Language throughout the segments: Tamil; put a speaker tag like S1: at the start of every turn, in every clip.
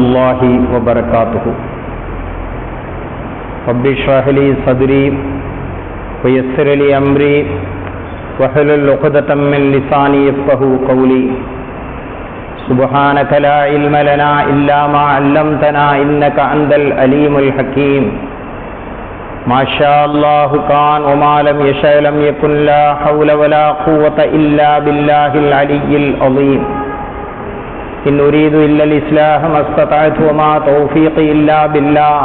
S1: الله وبركاته. رب اشرح لي صدري ويسر لي أمري واحلل عقدة من لساني يفقهوا قولي. سبحانك لا علم لنا إلا ما علمتنا إنك أنت العليم الحكيم. ما شاء الله كان وما لم يشأ لم يكن. لا حول ولا قوة إلا بالله العلي العظيم. إن أريد إلا الإصلاح ما استطعت وما توفيقي إلا بالله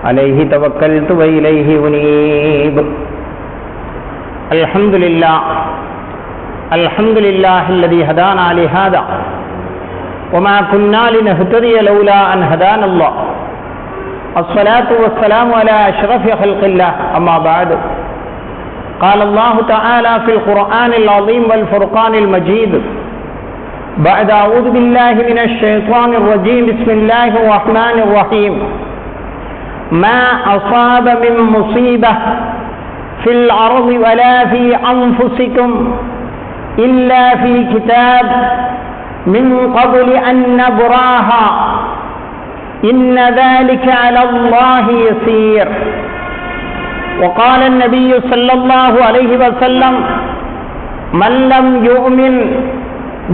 S1: عليه توكلت وإليه أنيب. الحمد لله الذي هدانا لهذا وما كنا لنهتدي لولا أن هدانا الله. الصلاة والسلام على أشرف خلق الله. أما بعد، قال الله تعالى في القرآن العظيم والفرقان المجيد بعد أعوذ بالله من الشيطان الرجيم. بسم الله الرحمن الرحيم. ما أصاب من مصيبة في الأرض ولا في أنفسكم إلا في كتاب من قبل أن نبراها إن ذلك على الله يسير. وقال النبي صلى الله عليه وسلم: من لم يؤمن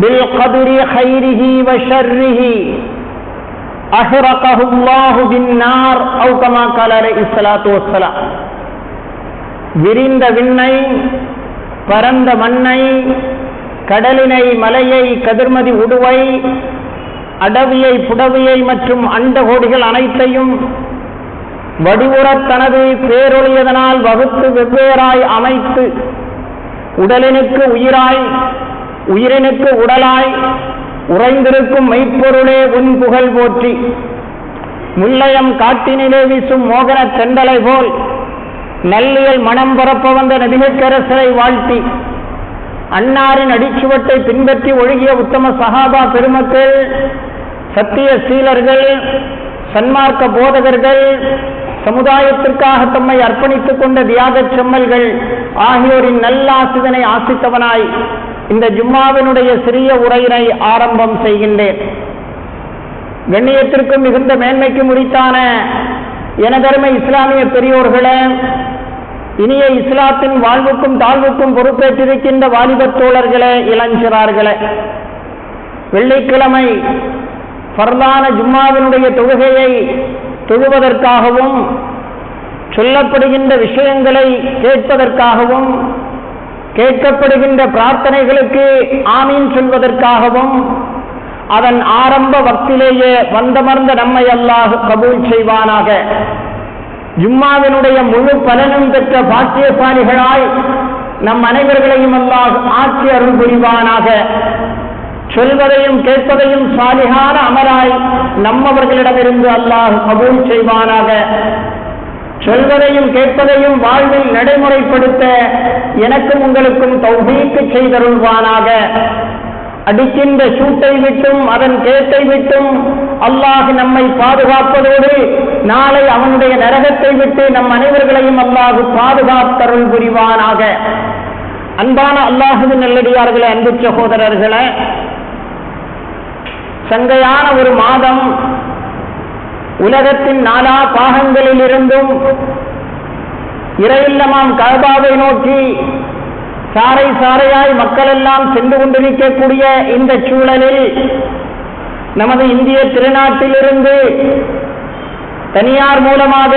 S1: بالقدر خيره وشره أحرقه الله بالنار أو كما قال عليه الصلاة والسلام. விரிந்த விண்ணை, பரந்த மண்ணை, கடலினை, மலையை, கதிர்மதி உடுவை, அடவியை, புடவியை மற்றும் அண்டகோடிகள் அனைத்தையும் வடிவுறத் தனது பேரொழியதனால் வகுத்து வெவ்வேறாய் அமைத்து உடலினுக்கு உயிராய் உயிரினுக்கு உடலாய் உறைந்திருக்கும் மெய்ப்பொருளே உன் புகழ் போற்றி. முல்லையம் காட்டினிலே வீசும் மோகன தெண்டலை போல் நல்லியல் மனம் பரப்ப வந்த நபிகரசரை வாழ்த்தி, அன்னாரின் அடிச்சுவட்டை பின்பற்றி ஒழுகிய உத்தம சஹாபா பெருமக்கள், சத்திய சீலர்கள், சன்மார்க்க போதகர்கள், சமுதாயத்திற்காக தம்மை அர்ப்பணித்துக் கொண்ட தியாக செம்மல்கள் ஆகியோரின் நல்ல ஆசிதனை ஆசித்தவனாய் இந்த ஜும்மாவினுடைய சிறிய உரையினை ஆரம்பம் செய்கின்றேன். கண்ணியத்திற்கும் மிகுந்த மேன்மைக்கும் உரித்தான எனதருமை இஸ்லாமிய பெரியோர்களே, இனிய இஸ்லாத்தின் வாழ்வுக்கும் தாழ்வுக்கும் பொறுப்பேற்றிருக்கின்ற வாலிபத் தோழர்களே, இளஞ்சிறார்களே, வெள்ளிக்கிழமை ஃபர்லான ஜும்மாவினுடைய தொழுகையை தொழுவதற்காகவும் சொல்லப்படுகின்ற விஷயங்களை கேட்பதற்காகவும் கேட்கப்படுகின்ற பிரார்த்தனைகளுக்கு ஆமீன் சொல்வதற்காகவும் அதன் ஆரம்ப வக்திலேயே வந்தமர்ந்த நம்மை அல்லாஹ் கபூல் செய்வானாக. ஜும்மாவினுடைய முழு பலனும் பெற்ற பாக்கியசாலிகளாய் நம் அனைவர்களையும் அல்லாஹ் ஆட்சி அருள் புரிவானாக. சொல்வதையும் கேட்பதையும் சாலிகான அமலாய் நம்மவர்களிடமிருந்து அல்லாஹ் கபூல் செய்வானாக. சொல்வதையும் கேட்பதையும் வாழ்வில் நடைமுறைப்படுத்த எனக்கும் உங்களுக்கும் தௌஃபீக் செய்தருள்வானாக. அடிக்கின்ற சூட்டை விட்டும் அதன் கேட்டை விட்டும் அல்லாஹ் நம்மை பாதுகாப்பதோடு நாளை அவனுடைய நரகத்தை விட்டு நம் அனைவர்களையும் அல்லாஹ் பாதுகாத்தருள் புரிவானாக. அன்பான அல்லாஹுவின் நல்லடியார்களே, அன்பு சகோதரர்களே, சங்கையான ஒரு மாதம் உலகத்தின் நாலா பாகங்களிலிருந்தும் இறையில்லமாம் கஅபாவை நோக்கி சாறை சாறையாய் மக்கள் எல்லாம் சென்று கொண்டிருக்கக்கூடிய இந்த சூழலில் நமது இந்திய திருநாட்டிலிருந்து தனியார் மூலமாக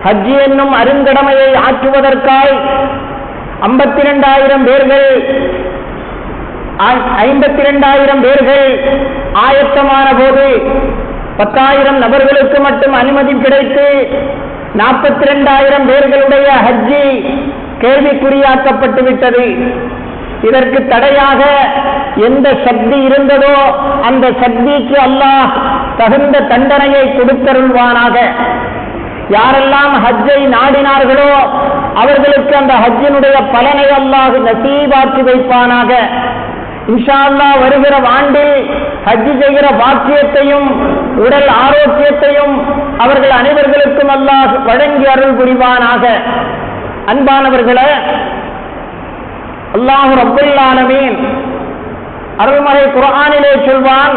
S1: ஹஜ் என்னும் அருங்கடமையை ஆற்றுவதற்காய் 52,000 பேர்கள் ஆயத்தமான போது 10,000 நபர்களுக்கு மட்டும் அனுமதி கிடைத்து 42,000 பேர்களுடைய ஹஜ்ஜி கேள்விக்குறியாக்கப்பட்டு விட்டது. இதற்கு தடையாக எந்த சக்தி இருந்ததோ அந்த சக்திக்கு அல்லாஹ் தகுந்த தண்டனையை கொடுத்தருள்வானாக. யாரெல்லாம் ஹஜ்ஜை நாடினார்களோ அவர்களுக்கு அந்த ஹஜ்ஜினுடைய பலனை அல்லாஹ் நசீபாக்கி வைப்பானாக. இன்ஷா அல்லாஹ் வருகிற ஆண்டில் ஹஜ் செய்கிற பாக்கியத்தையும் உடல் ஆரோக்கியத்தையும் அவர்கள் அனைவர்களுக்கும் அல்லாஹ் வழங்கி அருள் புரிவானாக. அன்பானவர்களே, அல்லாஹ் ரப்பல் ஆலமீன் அருள்மறை குர்ஆனிலே சொல்வான்,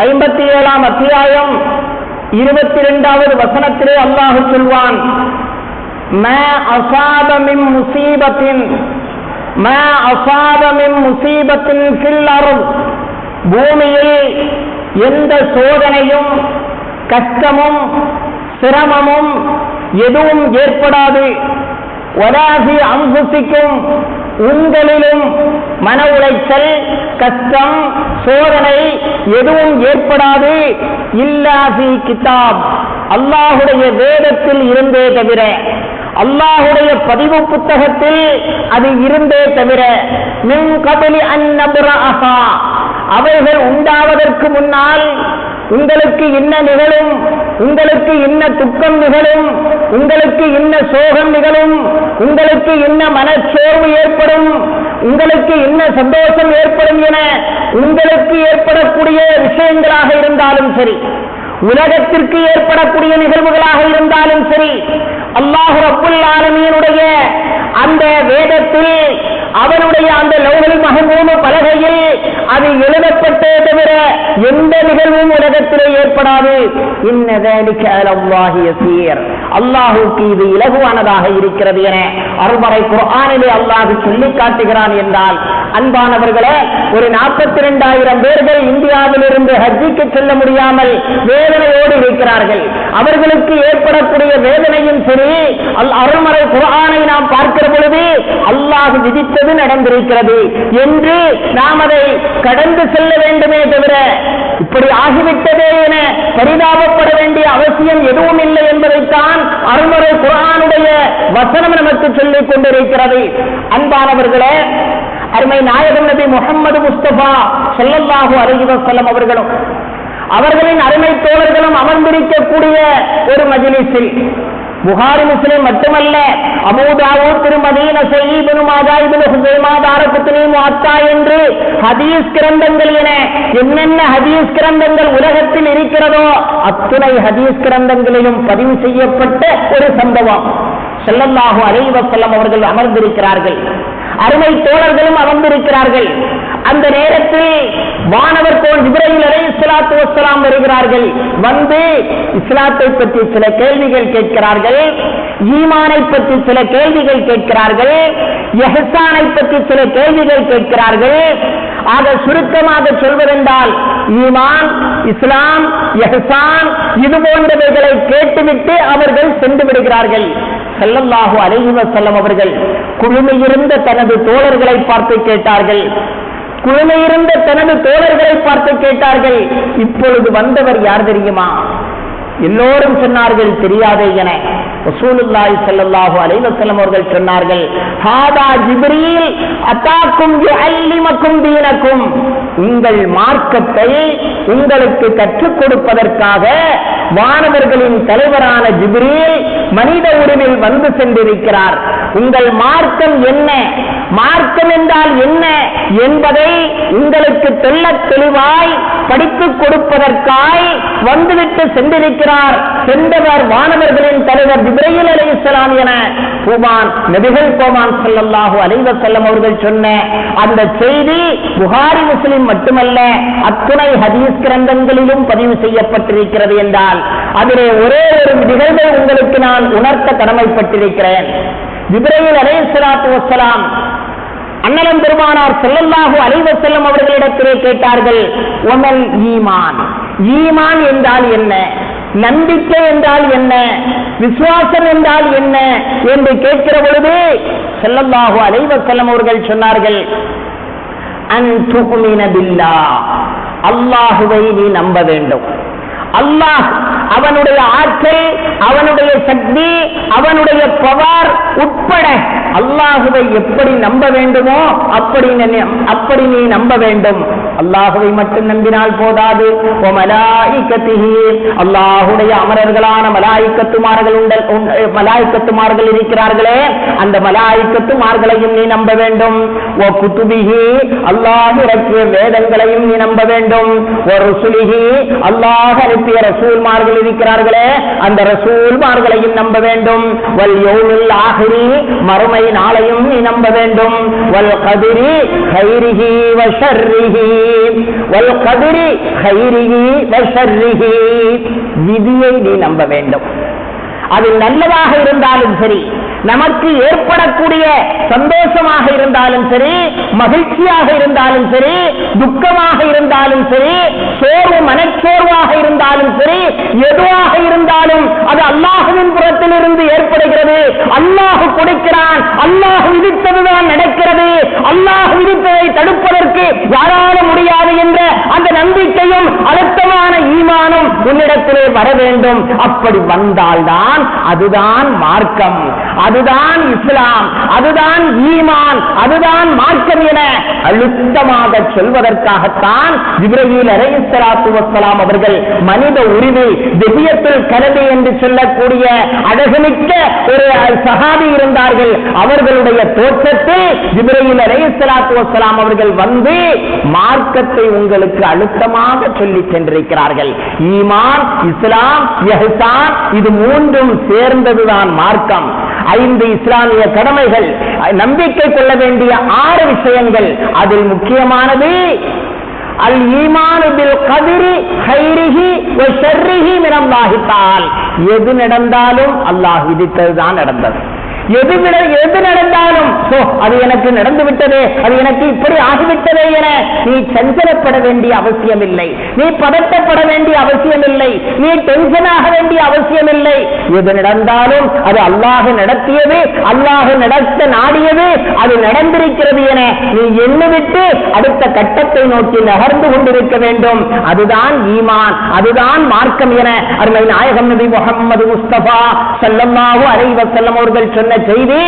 S1: 57 அத்தியாயம் 22வது வசனத்திலே அல்லாஹ் சொல்வான், மா அஸாப மின் முஸீபத்தின் ஃபில் அர்த், பூமியில் எந்த சோதனையும் கஷ்டமும் சிரமமும் எதுவும் ஏற்படாது. வலா ஃபீ அன்ஃபுசிக்கும், உங்களிலும் மன உளைச்சல் கஷ்டம் சோதனை எதுவும் ஏற்படாது. இல்லா ஃபீ கிதாப், அல்லாஹுடைய வேதத்தில் இருந்தே தவிர, அல்லாஹுடைய பதிவு புத்தகத்தில் அது இருந்தே தவிர, மின் கபலி அன் நப்ரஅஹா, அவைகள் உண்டாவதற்கு முன்னால் உங்களுக்கு என்ன நிகழும், உங்களுக்கு என்ன துக்கம் நிகழும், உங்களுக்கு என்ன சோகம் நிகழும், உங்களுக்கு என்ன மனச்சோர்வு ஏற்படும், உங்களுக்கு என்ன சந்தோஷம் ஏற்படும் என உங்களுக்கு ஏற்படக்கூடிய விஷயங்களாக இருந்தாலும் சரி, உலகத்திற்கு ஏற்படக்கூடிய நிகழ்வுகளாக இருந்தாலும் சரி, அல்லாஹ் ரப்புல் ஆலமீனுடைய அந்த வேதத்தில் அவனுடைய அந்த லௌஹுல் மஹ்பூஸ் பலகையில் அது எழுதப்பட்டே தவிர எந்த நிகழ்வும் உலகத்திலே ஏற்படாது. இன்ன ذلك على الله يسير, அல்லாஹ்வுக்கு இது இலகுவானதாக இருக்கிறது என அருள்மறை குர்ஆனிலே அல்லாஹ் சொல்லி காட்டுகிறான் என்றால், அன்பானவர்களே, ஒரு 42,000 பேர்கள் இந்தியாவிலிருந்து ஹஜ்ஜுக்கு செல்ல முடியாமல் வேதனையோடு இருக்கிறார்கள். அவர்களுக்கு ஏற்படக்கூடிய வேதனையும் சரி, அருள்மறை குர்ஆனை நாம் பார்க்கிற பொழுது அல்லாஹ் விதித்தது நடந்திருக்கிறது என்று நாம் அதை கடந்து செல்ல வேண்டுமே தவிர, இப்படி ஆகிவிட்டதே என பரிதாபப்பட வேண்டிய அவசியம் எதுவும் இல்லை என்பதைத்தான் அருள்மறை குர்ஆனுடைய வசனம் நமக்கு சொல்லிக் கொண்டிருக்கிறது. அன்பானவர்களே, அருமை நாயகம் நபி முஹம்மது முஸ்தபா ஸல்லல்லாஹு அலைஹி வஸல்லம் அவர்களும் அவர்களின் அருமை தோழர்களும் அமர்ந்திருக்கக்கூடிய ஒரு மஜ்லிஸில் புகாரி முஸ்லிம் மட்டுமல்ல, அபூ தாவூத், திருமதி, நஸஈ, இப்னு மாஜா, இப்னு ஹுஸைமா, தாரகுத்னி, முஅத்தா என்று ஹதீஸ் கிரந்தங்கள் என என்னென்ன ஹதீஸ் கிரந்தங்கள் உலகத்தில் இருக்கிறதோ அத்துணை ஹதீஸ் கிரந்தங்களிலும் பதிவு செய்யப்பட்ட ஒரு சம்பவம். ஸல்லல்லாஹு அலைஹி வஸல்லம் அவர்கள் அமர்ந்திருக்கிறார்கள், அருமை தோழர்களும் அமர்ந்திருக்கிறார்கள். அந்த நேரத்தில் வானவர் கோன் ஜிப்ரீல் அலைஹிஸ்ஸலாத்து வஸ்ஸலாம் வருகிறார்கள். வந்து இஸ்லாத்தை பற்றி சில கேள்விகள் கேட்கிறார்கள், ஈமானை பற்றி சில கேள்விகள் கேட்கிறார்கள், இஹ்சானை பற்றி சில கேள்விகள் கேட்கிறார்கள். ஆக சுருக்கமாக சொல்வதென்றால், ஈமான், இஸ்லாம், இஹ்சான் இது போன்றவைகளை கேட்டுவிட்டு அவர்கள் சென்று விடுகிறார்கள். ஸல்லல்லாஹு அலைஹி வஸல்லம் அவர்கள் குழுமையிருந்த தனது தோழர்களை பார்த்து கேட்டார்கள். குழுமையிருந்த தனது தோழர்களை பார்த்து கேட்டார்கள், இப்பொழுது வந்தவர் யார் தெரியுமா? எல்லோரும் சொன்னார்கள் தெரியாதே என. ரசூலுல்லாஹி ஸல்லல்லாஹு அலைஹி வஸல்லம் அவர்கள் சொன்னார்கள், ஹாதா ஜிப்ரீல் அதாக்கும் யுஅல்லிமக்கும் தீனக்கும், உங்கள் மார்க்கத்தை உங்களுக்கு கற்றுக் கொடுப்பதற்காக வானவர்களின் தலைவரான ஜிப்ரீல் மனித உருவில் வந்து சென்றிருக்கிறார். உங்கள் மார்க்கம் என்ன, மார்க்கம் என்றால் என்ன என்பதை உங்களுக்கு தெள்ளத் தெளிவாய் படித்துக் கொடுப்பதற்காய் வந்துவிட்டு சென்றிருக்கிறார். சென்றவர் வானவர்களின் தலைவர் ஜிப்ரீல் அலைஹிஸ்ஸலாம் என நபிகள் கோமான் ஸல்லல்லாஹு அலைஹி வஸல்லம் அவர்கள் சொன்ன அந்த செய்தி புகாரி முஸ்லிம் மட்டுமல்ல, அத்துணை ஹதீஸ் கிரந்தங்களிலும் பதிவு செய்யப்பட்டிருக்கிறது என்றால் அதிலே ஒரே ஒரு நிகழ்வை உங்களுக்கு நான் உணர்த்த கடமைப்பட்டிருக்கிறேன். ஜிப்ரீல் அலைஹிஸ்ஸலாத்து வஸ்ஸலாம் அண்ணலம் பெருமானார் ஸல்லல்லாஹு அலைஹி வஸல்லம் அவர்களிடத்திலே கேட்டார்கள், ஒமல் ஈமான், ஈமான் என்றால் என்ன, நம்பிக்கை என்றால் என்ன, விசுவாசம் என்றால் என்ன என்று கேட்கிற பொழுது ஸல்லல்லாஹு அலைஹி வஸல்லம் அவர்கள் சொன்னார்கள், அன் துஃமின பில்லாஹ், அல்லாஹுவை நீ நம்ப வேண்டும். அல்லாஹ், அவனுடைய ஆற்றல், அவனுடைய சக்தி, அவனுடைய பவர் உட்பட அல்லாஹுவை எப்படி நம்ப வேண்டுமோ அப்படி நீ நம்ப வேண்டும். அல்லாஹுவை மட்டும் நம்பினால் போதாது. அல்லாஹுடைய அமரர்களான மலாயிக்கத்துமார்கள் இருக்கிறார்களே, அந்த மலாயிக்கத்துமார்களையும் நீ நம்ப வேண்டும். ஓ குதுபிஹி, அல்லாஹ் இறக்கிய வேதங்களையும் நீ நம்ப வேண்டும். ஓ ருசுலிஹி, அல்லாஹ் அனுப்பிய ரசூல்மார்கள் இருக்கிறார்களே அந்த ரசூல்மார்களையும் நம்ப வேண்டும். வல் யௌமில் ஆகிரி, மறுமை நாளையும் நீ நம்ப வேண்டும். வல் கதிரி கைரிஹி வ ஷர்ரிஹி, வல் கதிரி கைரிஹி வ ஷர்ரிஹி, விதியை நீ நம்ப வேண்டும். அது நல்லதாக இருந்தாலும் சரி, நமக்கு ஏற்படக்கூடிய சந்தோஷமாக இருந்தாலும் சரி, மகிழ்ச்சியாக இருந்தாலும் சரி, துக்கமாக இருந்தாலும் சரி, சோர்வு மனச்சோர்வாக இருந்தாலும் சரி, எதுவாக இருந்தாலும் அது அல்லாஹுவின் புறத்திலிருந்து ஏற்படுகிறது. அல்லாஹ் கொடுக்கிறான், அல்லாஹ் விதித்ததுதான் நடக்கிறது. அல்லாஹ் விதித்ததை தடுப்பதற்கு யாராலும் முடியாது என்ற அந்த நம்பிக்கையும் அழுத்தமான ஈமானும் உன்னிடத்திலே வர வேண்டும். அப்படி வந்தால்தான் அதுதான் மார்க்கம், அதுதான் இஸ்லாம், அதுதான் ஈமான், அதுதான் மார்க்கம் என அழுத்தமாக சொல்வதற்காகத்தான் ஜிப்ரீல் அலைஹிஸ்ஸலாத்து வஸ்ஸலாம் அவர்கள் மனித உருவில் திவ்யத்துல் கலபி என்று சொல்லக்கூடிய அழகுமிக்க ஒரு சஹாபி இருந்தார்கள். அவர்களுடைய தோற்றத்தில் ஜிப்ரீல் அலைஹிஸ்ஸலாத்து வஸ்ஸலாம் அவர்கள் வந்து மார்க்கத்தை உங்களுக்கு அழுத்தமாக சொல்லி சென்றிருக்கிறார்கள். ஈமான், இஸ்லாம், இஹ்சான், இது மூன்றும் சேர்ந்ததுதான் மார்க்கம். 5 இஸ்லாமிய கடமைகள், நம்பிக்கை கொள்ள வேண்டிய 6 விஷயங்கள். அதில் முக்கியமானது அல் ஈமானு பில் கதிரி கைரிஹி வ ஷர்ரிஹி மினல்லாஹி தஆலா. எது நடந்தாலும் அல்லாஹ் விதித்ததுதான் நடந்தது. எது நடந்தாலும் அது எனக்கு நடந்து விட்டதே, அது எனக்கு இப்படி ஆகிவிட்டதே என நீ சஞ்சலப்பட வேண்டிய அவசியம் இல்லை, நீ பதட்டப்பட வேண்டிய அவசியம் இல்லை, நீ டென்ஷன் ஆக வேண்டிய அவசியம் இல்லை. எது நடந்தாலும் அது அல்லாஹ் நடத்தியது, அல்லாஹ் நடத்த நாடியது, அது நடந்திருக்கிறது என நீ எண்ணிவிட்டு அடுத்த கட்டத்தை நோக்கி நகர்ந்து கொண்டிருக்க வேண்டும். அதுதான் ஈமான், அதுதான் மார்க்கம் என அருமை நாயகம் நபி முஹம்மது முஸ்தபா ஸல்லல்லாஹு அலைஹி வஸல்லம் அவர்கள் சொன்ன செய்தி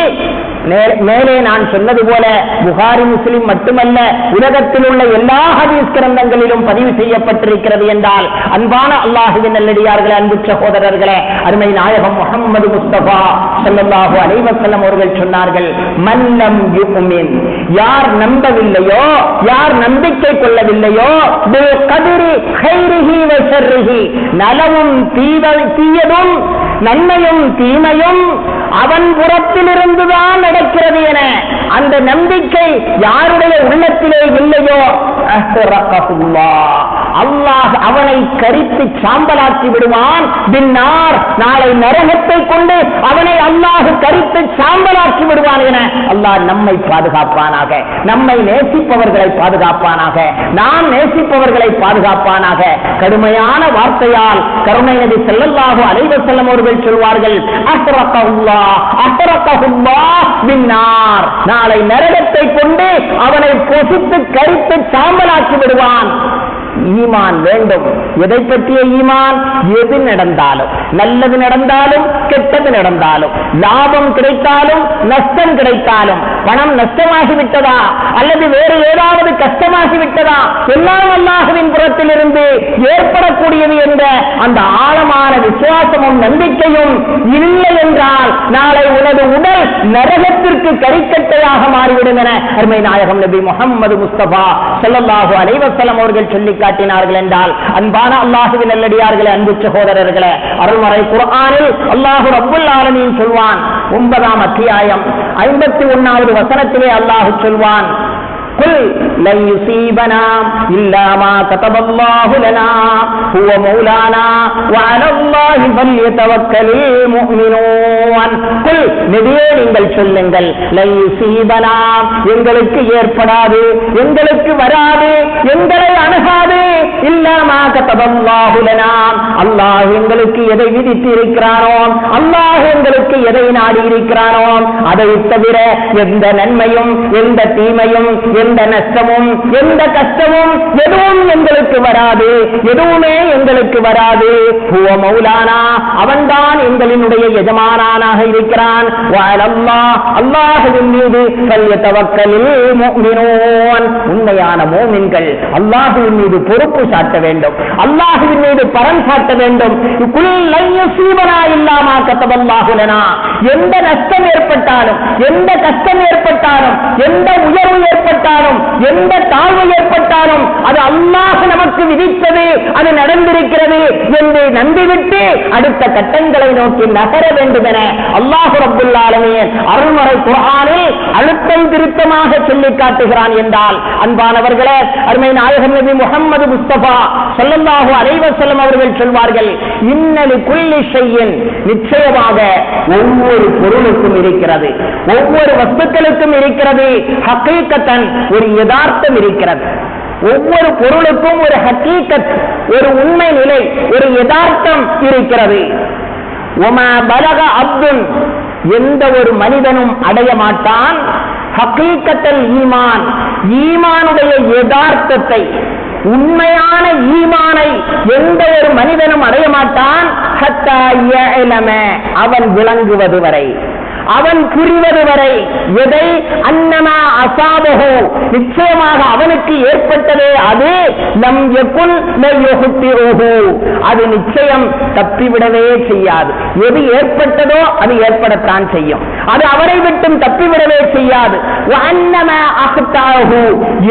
S1: மேலே நான் சொன்னது போல புகாரி, முஸ்லிம் மட்டுமல்ல, உலகத்தில் உள்ள எல்லா ஹதீஸ் கிரந்தங்களிலும் பதிவு செய்யப்பட்டிருக்கிறது என்றால், அன்பான அல்லாஹ்வின் நல்லடியார்களே, அன்பு சகோதரர்களே, அருமை நாயகம் முஹம்மது முஸ்தபா ஸல்லல்லாஹு அலைஹி வஸல்லம் அவர்கள் சொன்னார்கள், மன் லம் யுமின், யார் நம்பவில்லையோ, யார் நம்பிக்கை கொள்ளவில்லையோ, பில் கதிரி கைரிஹி வ ஷர்ரிஹி, நலவும் தீயதும் நன்மையும் தீமையும் அவன் புறத்திலிருந்துதான் நடக்கிறது என அந்த நம்பிக்கை யாருடைய உள்ளத்திலே இல்லையோ அல்லாஹ் அவனை கரித்து சாம்பலாக்கி விடுவான். பின்னார், நாளை நரகத்தை கொண்டு அவனை அல்லாஹ் கரித்து சாம்பலாக்கி விடுவான் என அல்லாஹ் நம்மை பாதுகாப்பானாக, நம்மை நேசிப்பவர்களை பாதுகாப்பானாக, நாம் நேசிப்பவர்களை பாதுகாப்பானாக. கடுமையான வார்த்தையால் கருணை நபி ஸல்லல்லாஹு அலைஹி வஸல்லம் அவர்கள் சொல்வார்கள், நாளை நரகத்தை கொண்டு அவனை பொசித்து கரித்து சாம்பலாக்கி விடுவான். ஈமான் வேண்டும். எதை பற்றிய ஈமான்? எது நடந்தாலும், நல்லது நடந்தாலும் கெட்டது நடந்தாலும், லாபம் கிடைத்தாலும் நஷ்டம் கிடைத்தாலும், பணம் நஷ்டமாகிவிட்டதா அல்லது வேறு ஏதாவது கஷ்டமாகிவிட்டதா, எல்லாம் அல்லாஹ்வின் புறத்திலிருந்து ஏற்படக்கூடியது என்ற அந்த ஆழமான விசுவாசமும் நம்பிக்கையும் இல்லை என்றால் நாளை உனது உடல் நரகத்திற்கு கரிக்கட்டையாக மாறிவிடும் என அருமை நாயகம் நபி முஹம்மது முஸ்தபா ஸல்லல்லாஹு அலைஹி வஸல்லம் அவர்கள் சொல்லி காட்டினார்கள் என்றால், அன்பான அல்லாஹ்வின் நல்லடியார்களே, அன்பு சகோதரர்களே, அருள்மறை குர்ஆனில் அல்லாஹ் ரப்புல் ஆலமீன் சொல்வான், 9ஆம் அத்தியாயம் 51வது வசனத்திலே அல்லாஹ் சொல்வான், قل لن يصيبنا إلا ما كتب الله لنا هو مولانا وعلى الله فليتوكل المؤمنون. قل, நபியே நீங்கள் சொல்லுங்கள், لن يصيبنا, எங்களுக்கு ஏற்படாது, எங்களுக்கு வராது, எங்களை அணுகாது, إلا ما كتب الله لنا, அல்லாஹ் எங்களுக்கு எதை விதித்து இருக்கிறானோ, அல்லாஹ் எங்களுக்கு எதை நாடி இருக்கிறானோ அதை தவிர எந்த நன்மையும் எந்த தீமையும் எந்த நஷ்டமும் எந்த கஷ்டமும் எதுவும் எங்களுக்கு வராது, எதுவுமே எங்களுக்கு வராது. ஹுவ மௌலானா, அவன்தான் எங்களினுடைய எஜமானானாக இருக்கிறான். அல்லாஹ்வின் மீது ஃபல்யதவக்கலில் முஃமினூன், உண்மையான மூமின்கள் அல்லாஹ்வின் மீது பொறுப்பு சாட்ட வேண்டும், அல்லாஹ்வின் மீது பரம் சாட்ட வேண்டும். குல் லன் யுஸீபனா இல்லா மா கதபல்லாஹு லனா, எந்த நஷ்டம் ஏற்பட்டாலும், எந்த கஷ்டம் ஏற்பட்டாலும், எந்த உயர்வு ஏற்பட்டாலும் ஏற்பட்டாலும் எந்த தாழ்வு ஏற்பட்டாலும் அது அல்லாஹ் நமக்கு விதித்தது, அது நடந்திருக்கிறது என்று நம்பிவிட்டு அடுத்த கட்டங்களை நோக்கி நகர வேண்டும் என அல்லாஹ் ரப்புல் ஆலமீன் அருள்மறை குர்ஆனில் அழுத்தம் திருத்தமாக சொல்லி காட்டுகிறான் என்றால், அன்பானவர்களே, அருமை நாயகம் நபி முஹம்மது முஸ்தபா ஸல்லல்லாஹு அலைஹி வஸல்லம் அவர்கள் சொல்வார்கள், இன்னலி குல்லி ஷைஇன், நிச்சயமாக ஒவ்வொரு பொருளுக்கும் இருக்கிறது, ஒவ்வொரு வஸ்துக்களுக்கும் இருக்கிறது, ஹகீகத்தன், ஒரு யதார்த்தம் இருக்கிறது. ஒவ்வொரு பொருளுக்கும் ஒரு ஹகீகத், ஒரு உண்மை நிலை, ஒரு யதார்த்தம் இருக்கிறது. ஒமா பலக அப்துன், எந்த ஒரு மனிதனும் அடைய மாட்டான் ஹகீகத்தல் ஈமான், ஈமானுடைய யதார்த்தத்தை, உண்மையான ஈமானை எந்த ஒரு மனிதனும் அடைய மாட்டான் ஹத்தா யஅலம, அவன் விளங்குவது வரை, அவன் புரிவது வரை. எதை? அன்னமா அசாபஹு, நிச்சயமாக அவனுக்கு ஏற்பட்டதே அது லம் யகுன் லயுஹ்திஹு, அது நிச்சயம் தப்பிவிடவே செய்யாது. எது ஏற்பட்டதோ அது ஏற்படத்தான் செய்யும், அது அவனை விட்டும் தப்பிவிடவே செய்யாது. வஅன்னமா அஹ்தாஹு,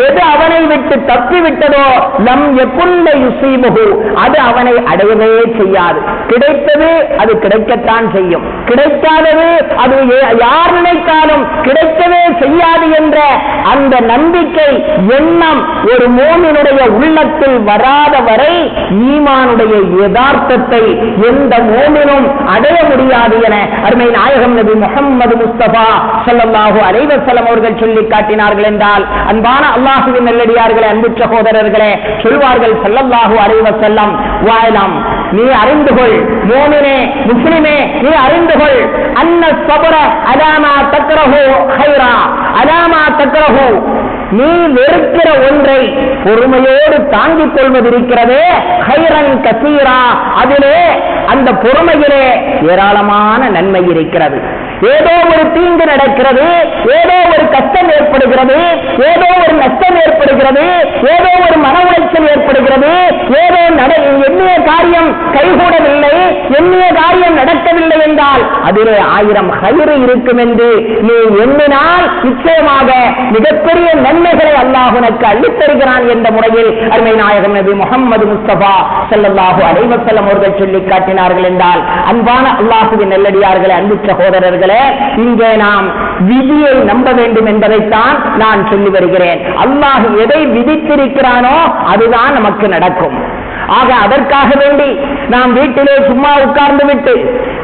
S1: எது அவனை விட்டு தப்பிவிட்டதோ லம் யகுன் லயுஸீபஹு, அது அவனை அடையவே செய்யாது. கிடைத்தது அது கிடைக்கத்தான் செய்யும், கிடைக்காதது அது யார் நினைத்தாலும் கிடைக்கவே செய்யாது என்ற அந்த நம்பிக்கை எண்ணம் ஒரு மோமினுடைய உள்ளத்தில் வராத வரை ஈமானுடைய யதார்த்தத்தை எந்த மோமினும் அடைய முடியாது என அருமை நாயகம் நபி முஹம்மது முஸ்தபா ஸல்லல்லாஹு அலைஹி வஸல்லம் அவர்கள் சொல்லி காட்டினார்கள் என்றால், அன்பான அல்லாஹ்வின் நல்லடியார்களே, அன்பு சகோதரர்களே, சொல்வார்கள் ஸல்லல்லாஹு அலைஹி வஸல்லம், வாயிலம், நீ அறிந்து கொள், மோமினே முஸ்லிமே, நீ அறிந்து கொள், அன்ன ஸப்ர அலாமா தக்ரஹு கைரா, அலாமா தக்ரஹு, நீ வெறுக்கிற ஒன்றை பொறுமையோடு தாங்கிக் கொள்வதிருக்கிறதே கைரன் கசீரா, அதிலே அந்த பொறுமையிலே ஏராளமான நன்மை இருக்கிறது. ஏதோ ஒரு தீங்கு நடக்கிறது, ஏதோ ஒரு கஷ்டம் ஏற்படுகிறது, ஏதோ ஒரு நஷ்டம் ஏற்படுகிறது, ஏதோ ஒரு மன உளைச்சல் ஏற்படுகிறது, ஏதோ எண்ணிய காரியம் கைகூடவில்லை, எண்ணிய காரியம் நடக்கவில்லை என்றால் அதிலே 1000 கயிறு இருக்கும் என்று நீ எண்ணினால் நிச்சயமாக மிகப்பெரிய நன்மைகளை அல்லாஹ் உனக்கு அள்ளித் தருகிறான் என்ற முறையில் அருமை நாயகம் நபி முஹம்மது முஸ்தபா ஸல்லல்லாஹு அலைஹி வஸல்லம் அவர்கள் சொல்லி காட்டினார்கள் என்றால், அன்பான அல்லாஹ்வின் நல்லடியார்களே, அன்பு சகோதரர்களே, இங்கே நாம் விதியை நம்ப வேண்டும் என்பதைத்தான் நான் சொல்லி வருகிறேன். அல்லாஹ் எதை விதித்திருக்கிறானோ அதுதான் நமக்கு நடக்கும். ஆக அதற்காக வேண்டி நாம் வீட்டிலே சும்மா உட்கார்ந்து விட்டு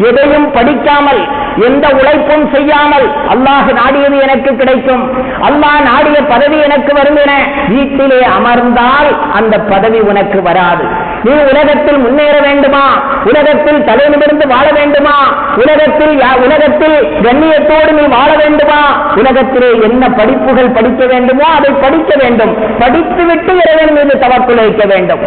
S1: எதையும் படிக்காமல் எந்த உழைப்பும் செய்யாமல் அல்லாஹ் நாடியது எனக்கு கிடைக்கும், அல்லாஹ் நாடிய பதவி எனக்கு வரும் என வீட்டிலே அமர்ந்தால் அந்த பதவி உனக்கு வராது. நீ உலகத்தில் முன்னேற வேண்டுமா, உலகத்தில் தலை நிமிர்ந்து வாழ வேண்டுமா, உலகத்தில் கண்ணியத்தோடு நீ வாழ வேண்டுமா, உலகத்திலே என்ன படிப்புகள் படிக்க வேண்டுமோ அதை படிக்க வேண்டும், படித்துவிட்டு இறைவன் மீது தவக்குல் வைக்க வேண்டும்.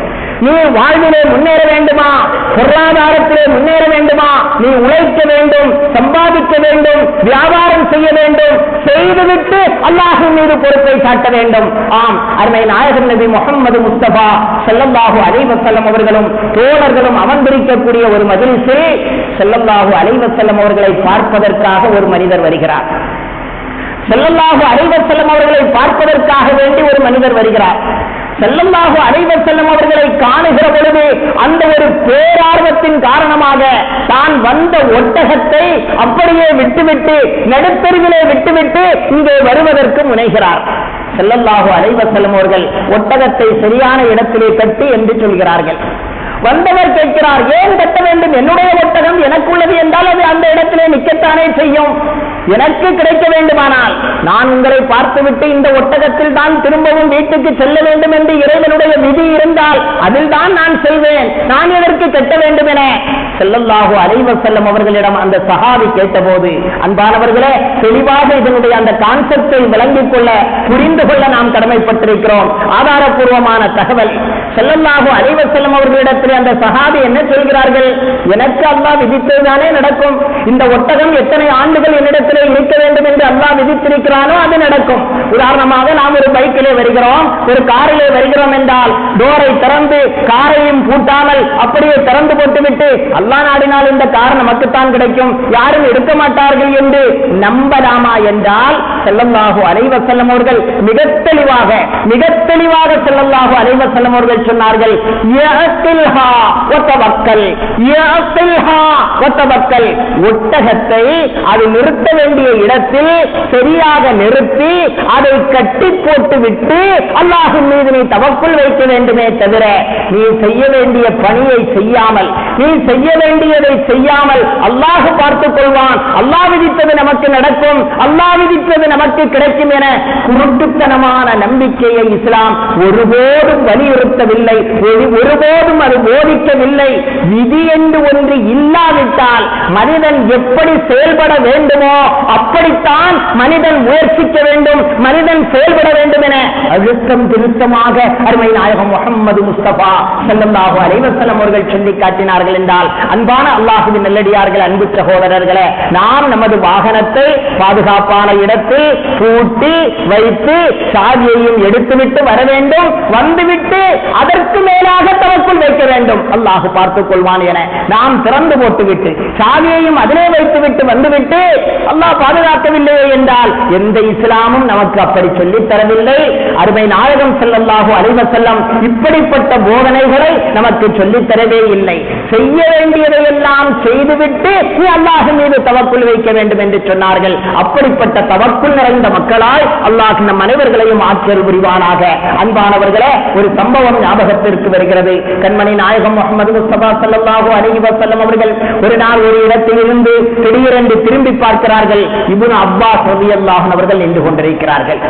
S1: நீ வாழ்விலே முன்னேற வேண்டுமா, பொருளாதாரத்திலே முன்னேற வேண்டுமா, நீ உழைக்க வேண்டும், சம்பாதிக்க வேண்டும், வியாபாரம் செய்ய வேண்டும், செய்துவிட்டு அல்லாஹ்வின் மீது பொறுப்பை சாட்ட வேண்டும். ஆம், அருமை நாயகம் நபி முஹம்மது முஸ்தபா ஸல்லல்லாஹு அலைஹி வஸல்லம் அவர்களும் தோழர்களும் அமர்ந்திருக்கக்கூடிய ஒரு மஜ்லிஸில் ஸல்லல்லாஹு அலைஹி வஸல்லம் அவர்களை பார்ப்பதற்காக ஒரு மனிதர் வருகிறார். ஸல்லல்லாஹு அலைஹி வஸல்லம் அவர்களை பார்ப்பதற்காக வேண்டி ஒரு மனிதர் வருகிறார். ஸல்லல்லாஹு அலைஹி வஸல்லம் அவர்களை காணுகிற பொழுது அந்த ஒரு பேரார்வத்தின் காரணமாக தான் வந்த ஒட்டகத்தை அப்படியே விட்டுவிட்டு நடுத்தெருவிலே விட்டுவிட்டு இங்கே வருவதற்கு முனைகிறார். ஸல்லல்லாஹு அலைஹி வஸல்லம் அவர்கள் ஒட்டகத்தை சரியான இடத்திலே கட்டி என்று சொல்கிறார்கள். வந்தவர் கேட்கிறார், ஏன் கட்ட வேண்டும்? என்னுடைய ஒட்டகம் எனக்குள்ளது என்றால் அது அந்த இடத்திலே நிற்கத்தானே செய்யும். எனக்கு கிடைக்க வேண்டுமானால் நான் உங்களை பார்த்துவிட்டு இந்த ஒட்டகத்தில் தான் திரும்பவும் வீட்டுக்கு செல்ல வேண்டும் என்று இறைவனுடைய விதி இருந்தால் அதில் தான் நான் செல்வேன், நான் எதற்கு கட்ட வேண்டும் என ஸல்லல்லாஹு அலைஹி வஸல்லம் அவர்களிடம் அந்த சஹாபி கேட்டபோது, அன்பானவர்களே, தெளிவாக இதனுடைய அந்த கான்செப்டை விளங்கிக் கொள்ள புரிந்து கொள்ள நாம் கடமைப்பட்டிருக்கிறோம். ஆதாரபூர்வமான தகவல். ஸல்லல்லாஹு அலைஹி வஸல்லம் அவர்களிடத்தில் அந்த சஹாபி என்ன சொல்கிறார்கள்? எனக்கு அல்லாஹ் விதித்ததுதானே நடக்கும். இந்த ஒட்டகம் எத்தனை ஆண்டுகள் என்னிடத்திலே இருக்க வேண்டும் என்று அல்லாஹ் விதித்திருக்கிறானோ அது நடக்கும். உதாரணமாக நாம் ஒரு பைக்கிலே வருகிறோம், ஒரு காரிலே வருகிறோம் என்றால் டோரை திறந்து காரையும் பூட்டாமல் அப்படியே திறந்து போட்டுவிட்டு அல்லாஹ் நாடினால் இந்த கார் நமக்குத்தான் கிடைக்கும், யாரும் எடுக்க மாட்டார்கள் என்று நம்பலாமா என்றால் ஸல்லல்லாஹு அலைஹி வஸல்லம் அவர்கள் மிக தெளிவாக ஸல்லல்லாஹு அலைஹி வஸல்லம் அவர்கள் சொன்னார்கள், யஅகில்ஹா வதவக்கல், யஅகில்ஹா வதவக்கல். ஒட்டகத்தை அது நிறுத்த வேண்டிய இடத்தில் சரியாக நிறுத்தி அதை கட்டி போட்டு விட்டு அல்லாஹ்வின் மீது நீ தவக்குல் வைக்க வேண்டுமே தவிர நீ செய்ய வேண்டிய பணியை செய்யாமல், நீ செய்ய வேண்டியதை செய்யாமல் அல்லாஹ் பார்த்துக் கொள்வான், அல்லாஹ் விதித்தது நமக்கு நடக்கும், அல்லாஹ் விதித்தது நமக்கு கிடைக்கும் என குருட்டுத்தனமான நம்பிக்கையை இஸ்லாம் ஒருபோதும் வலியுறுத்தவில்லை, ஒருபோதும் அது போதிக்கவில்லை. விதி என்று ஒன்று இல்லாவிட்டால் மனிதன் எப்படி செயல்பட வேண்டுமோ அப்படித்தான் மனிதன் முயற்சிக்க வேண்டும், மனிதன் செயல்பட வேண்டும் என அழுத்தம் திருத்தமாக அருமை நாயகம் முஹம்மது முஸ்தபா ஸல்லல்லாஹு அலைஹி வஸல்லம் அவர்கள் சொல்லி காட்டினார்கள் என்றால், அன்பான அல்லாஹ்வின் நல்லடியார்களே, அன்பு சகோதரர்களே, நாம் நமது வாகனத்தை பாதுகாப்பான இடத்தில் பூட்டி வைத்து சாவியையும் எடுத்துவிட்டு வர வேண்டும், வந்துவிட்டு அதற்கு மேலாக தவக்குல் வைக்க வேண்டும், அல்லாஹ் பார்த்துக் கொள்வான் என நாம் திறந்து போட்டுவிட்டு சாவியையும் அதிலே வைத்துவிட்டு வந்துவிட்டு அல்லாஹ் பாதுகாக்கவில்லையே என்றால் எந்த இஸ்லாமும் நமக்கு அப்படி சொல்லித் தரவில்லை. அருமை நாயகம் ஸல்லல்லாஹு அலைஹி வஸல்லம் இப்படிப்பட்ட போதனைகளை நமக்கு சொல்லித் தரவே இல்லை. செய்ய வேண்டியதை எல்லாம் செய்துவிட்டு நீ அல்லாஹ் மீது தவக்குல் வைக்க வேண்டும் என்று சொன்னார்கள். அப்படிப்பட்ட தவக்குல் நிறைந்த மக்களாய் அல்லாஹ் நம் அனைவர்களையும் ஆற்றல் புரிவானாக. அன்பானவர்களே, ஒரு சம்பவம் ஞாபகத்திற்கு வருகிறது. கண்மணி நாயகம் முஹம்மது முஸ்தபா ஸல்லல்லாஹு அலைஹி வஸல்லம் அவர்கள் ஒரு நாள் ஒரு இடத்தில் இருந்து திடீரென்று திரும்பி பார்க்கிறார்கள். இப்னு அப்பாஸ் ரலியல்லாஹு அன்ஹு அவர்கள் நின்று கொண்டிருக்கிறார்கள்.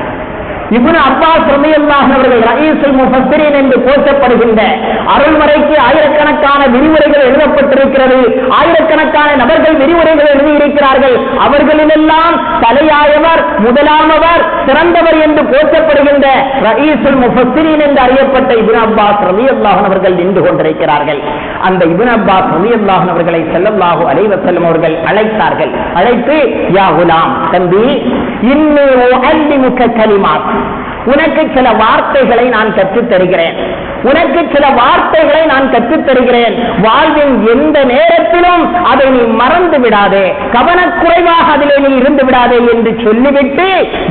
S1: இப்னு அப்பாஸ் ரலியல்லாஹு அன்ஹு அவர்கள் ரயீசுல் முஃபஸ்ஸிரீன் என்று போற்றப்படுகின்ற அருள்மறைக்கு ஆயிரக்கணக்கான விரிவுரைகள் எழுதப்பட்டிருக்கிறது. ஆயிரக்கணக்கான நபர்கள் விரிவுரைகள் எழுதியிருக்கிறார்கள். அவர்களிலெல்லாம் தலையாயவர், முதலாமவர், சிறந்தவர் என்று போற்றப்படுகின்ற ரயீசுல் முஃபஸ்ஸிரீன் என்று அறியப்பட்ட இப்னு அப்பாஸ் ரலியல்லாஹு அன்ஹு அவர்கள் நின்று கொண்டிருக்கிறார்கள். அந்த இப்னு அப்பாஸ் ரலியல்லாஹு அன்ஹு அவர்களை ஸல்லல்லாஹு அலைஹி வஸல்லம் அவர்கள் அழைத்தார்கள். அழைத்து, யா குலாம், தம்பி, இன்னி உஅல்லிமுக கலிமாத், உனக்கு சில வார்த்தைகளை நான் கற்றுத் தருகிறேன், உனக்கு சில வார்த்தைகளை நான் கற்றுத் தருகிறேன். வாழ்வின் எந்த நேரத்திலும் அதை நீ மறந்து விடாதே, கவனக்குறைவாக அதிலே நீ இருந்து விடாதே என்று சொல்லிவிட்டு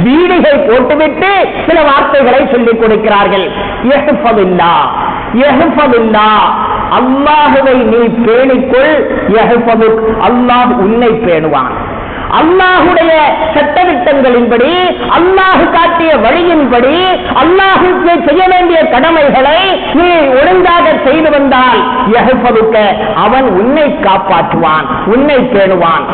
S1: வீடுகை போட்டுவிட்டு சில வார்த்தைகளை சொல்லிக் கொடுக்கிறார்கள். யஹ்ஃபதுல்லாஹ், யஹ்ஃபதுல்லாஹ், அல்லாஹுவை நீ பேணிக்கொள், யஹ்ஃபதுக், அல்லாஹ் உன்னை பேணுவான். அல்லாஹுடைய சட்டதிட்டங்களின்படி, அல்லாஹ் காட்டிய வழியின்படி, அல்லாஹுக்கு செய்ய வேண்டிய கடமைகளை நீ ஒழுங்காக செய்து வந்தால் யஹ்ஃபதுக, அவன் உன்னை காப்பாற்றுவான், உன்னை பேணுவான்.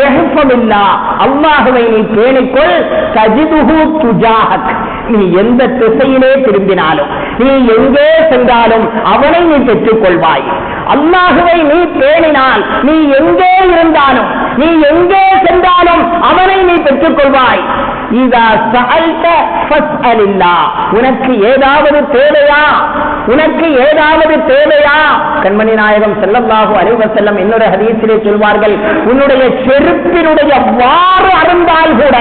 S1: யஹ்ஃபதுல்லாஹ், அல்லாஹுவை நீ பேணிக்கொள், தஜிதுஹு துஜாஹக், நீ எந்த திசையிலே திரும்பினாலும், நீ எங்கே சென்றாலும் அவனை நீ பெற்றுக் கொள்வாய். அல்லாஹுவை நீ பேணினால் நீ எங்கே இருந்தாலும், நீ எங்கே சென்றாலும் அவனை நீ பெற்றுக் கொள்வாய். இதா சஅல்த ஃபஸ்அலில்லாஹ், உனக்கு ஏதாவது தேவையா, உனக்கு ஏதாவது தேவையா? கண்மணி நாயகம் ஸல்லல்லாஹு அலைஹி வஸல்லம் இன்னொரு ஹதீஸிலே சொல்வார்கள், உன்னுடைய செருப்பினுடைய வாறு அருந்தால் கூட,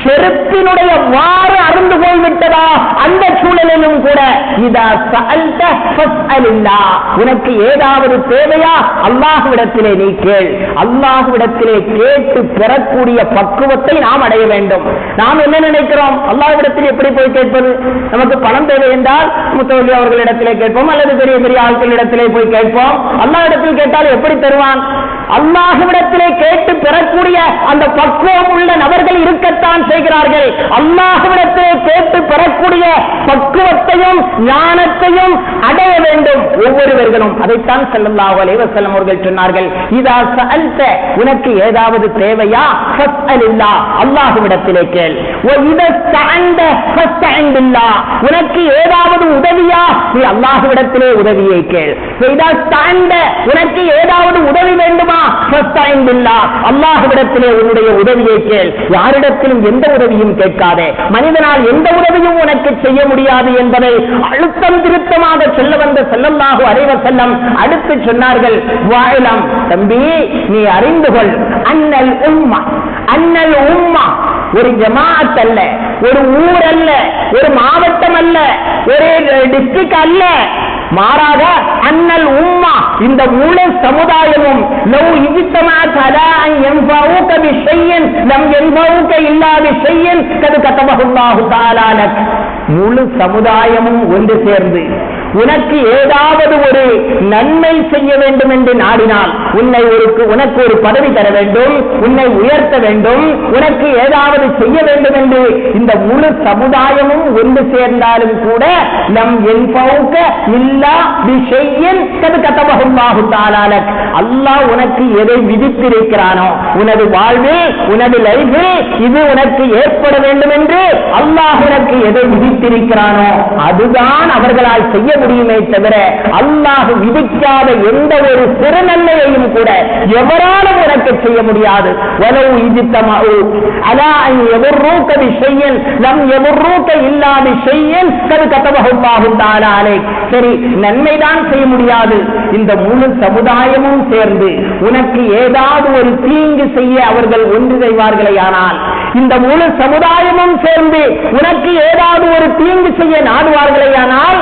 S1: செருப்பினுடைய வாறு அருந்து போய்விட்டதா, அந்த சூழலிலும் கூட இதா சஅல்த ஃபஸ்அலில்லாஹ், உனக்கு ஏதாவது தேவையா அல்லாஹ்விடத்திலே நீ கேள். அல்லாஹ்விடத்திலே கேட்டு பெறக்கூடிய பக்குவத்தை நாம் அடைய வேண்டும். நாம் என்ன நினைக்கிறோம், அல்லாஹ்விடத்தில் எப்படி போய் கேட்பது? நமக்கு பணம் தேவை என்றால் முத்தவல்லி அவர்களிடத்திலே கேட்போம், அல்லது பெரிய பெரிய ஆட்களிடத்திலே போய் கேட்போம். அல்லாஹ்விடத்தில் கேட்டால் எப்படி தருவான்? அல்லாஹ்விடத்திலே கேட்டு பெறக்கூடிய அந்த பக்குவம் உள்ள நபர்கள் இருக்கத்தான் செய்கிறார்கள். அல்லாஹ்விடத்திலே கேட்டு பெறக்கூடிய பக்குவத்தையும் ஞானத்தையும் அடைய வேண்டும் ஒவ்வொருவர்களும். அதைத்தான் ஸல்லல்லாஹு அலைஹி வஸல்லம் அவர்கள் சொன்னார்கள், இதா சஅல்த, உனக்கு ஏதாவது தேவையா, ஃபஸ்அலில்லாஹ், அல்லாஹ்விடத்திலே கேள். வ இதா ஸ்தஅன்த ஃபஸ்தஇன் பில்லாஹ், உனக்கு ஏதாவது உதவியா, நீ அல்லாஹ்விடத்திலே உதவியை கேள். வ இதா ஸ்தஅன்த, உனக்கு ஏதாவது உதவி வேண்டுமா, ஃபஸ்தஇன் பில்லாஹ், அல்லாஹ்விடத்திலே உன்னுடைய உதவியை கேள். யாரிடத்திலும் எந்த உதவியும் கேட்காதே, மனிதனால் எந்த உதவியும் உனக்கு செய்ய முடியாது என்பதை அழுத்தம் திருத்தமாக சொல்ல வந்த ஸல்லல்லாஹு அலைஹி வஸல்லம் அடுத்து சொன்னார்கள், வஅலம், தம்பி, நீ அறிந்து கொள், அன்னல் உம்மா, அன்னல் உம்மா, ஒரு ஜமாஅத் அல்ல, ஒரு ஊர் அல்ல, ஒரு மாவட்டம் அல்ல, ஒரு டிஸ்ட்ரிக்ட் அல்ல, மாறாக அன்னல் உம்மா, இந்த முழு சமுதாயமும் லவ் இஜ்தமஅத் அலா அன் யன்ஃபஊக பிஷைஇன் லம் யன்ஃபஊக இல்லா பிஷைஇன் கத் கதபஹுல்லாஹு தஆலா லக். முழு சமுதாயமும் ஒன்று சேர்ந்து உனக்கு ஏதாவது ஒரு நன்மை செய்ய வேண்டும் என்று நாடினால், உனக்கு ஒரு பதவி தர வேண்டும், உன்னை உயர்த்த வேண்டும், உனக்கு ஏதாவது செய்ய வேண்டும் என்று இந்த முழு சமுதாயமும் ஒன்று சேர்ந்தாலும் கூட லம் யன்ஃபஊக இல்லா பிஷைஇன் கத் கதபஹுல்லாஹு தஆலா லக். அல்லாஹ் உனக்கு எதை விதித்திருக்கிறானோ உனது வாழ்வில், உனது லைஃபில் இது உனக்கு ஏற்பட வேண்டும் என்று அல்லாஹ் உனக்கு எதை விதித்திருக்கிறானோ அதுதான் அவர்களால் செய்ய முடியுமே தவிர அல்லாஹ் விதிக்காத எந்த ஒரு சிறு நன்மையையும் கூட எவராலும் உனக்கு செய்ய முடியாது. வலவ் இஜ்தமஉ அலா அன் யதுர்ரூக பிஷைஇன் லம் யதுர்ரூக இல்லா பிஷைஇன் கத் கதபஹுல்லாஹு தஆலா அலைக். சரி, நன்மைதான் செய்ய முடியாது. இந்த முழு சமுதாயமும் சேர்ந்து உனக்கு ஏதாவது ஒரு தீங்கு செய்ய அவர்கள் ஒன்று செய்வார்களேயானால், இந்த முழு சமுதாயமும் சேர்ந்து உனக்கு ஏதாவது ஒரு தீங்கு செய்ய நாடுவார்களேயானால்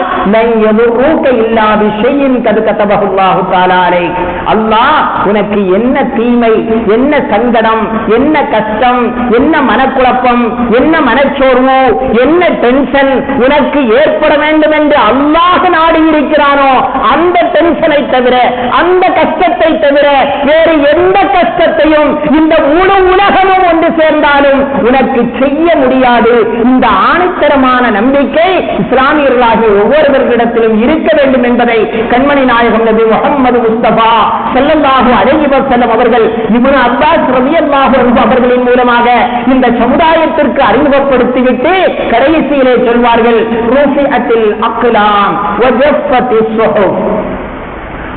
S1: அல்லாஹ் உனக்கு என்ன தீமை, என்ன சங்கடம், என்ன கஷ்டம், என்ன மனக்குழப்பம், என்ன மனச்சோர்வு, என்ன டென்ஷன் உனக்கு ஏற்பட வேண்டும் என்று அல்லாஹ் நாடி இருக்கிறானோ அந்த டென்ஷனை தவிர, அந்த கஷ்டத்தை தவிர வேறு எந்த கஷ்டத்தையும் இந்த முழு உலகமும் ஒன்று சேர்ந்தாலும் உனக்கு செய்ய முடியாது. இந்த ஆணித்தரமான நம்பிக்கை இஸ்லாமியர்களாகிய ஒவ்வொருவர்களிடத்திலும் இருக்க வேண்டும் என்பதை கண்மணி நாயகம் நபி முஹம்மது முஸ்தபா ஸல்லல்லாஹு அலைஹி வஸல்லம் அவர்கள் இப்னு அப்பாஸ் ரலியல்லாஹு அன்ஹு அவர்களின் மூலமாக இந்த சமுதாயத்திற்கு அறிமுகப்படுத்திவிட்டு கடைசியிலே சொல்வார்கள், ருஃபிஅத்தில் அக்லாம் வஜஃபத்திஸ் ஸுஹுஃப்.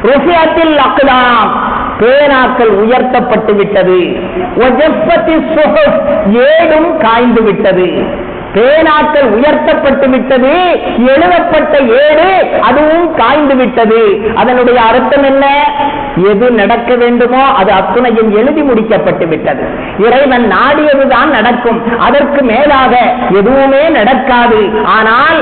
S1: ருஃபிஅத்தில் அக்லாம், பேனாக்கள் உயர்த்தப்பட்டு விட்டது. வஜஃபத்திஸ் ஸுஹுஃப், ஏடும் காய்ந்து விட்டது. பேனாக்கள் உயர்த்தப்பட்டு விட்டது, எழுதப்பட்ட ஏடு அதுவும் காய்ந்து விட்டது. அதனுடைய அர்த்தம் என்ன? எது நடக்க வேண்டுமோ அது அத்துணையும் எழுதி முடிக்கப்பட்டு விட்டது. இறைவன் நாடியதுதான் நடக்கும், அதற்கு மேலாக எதுவுமே நடக்காது. ஆனால்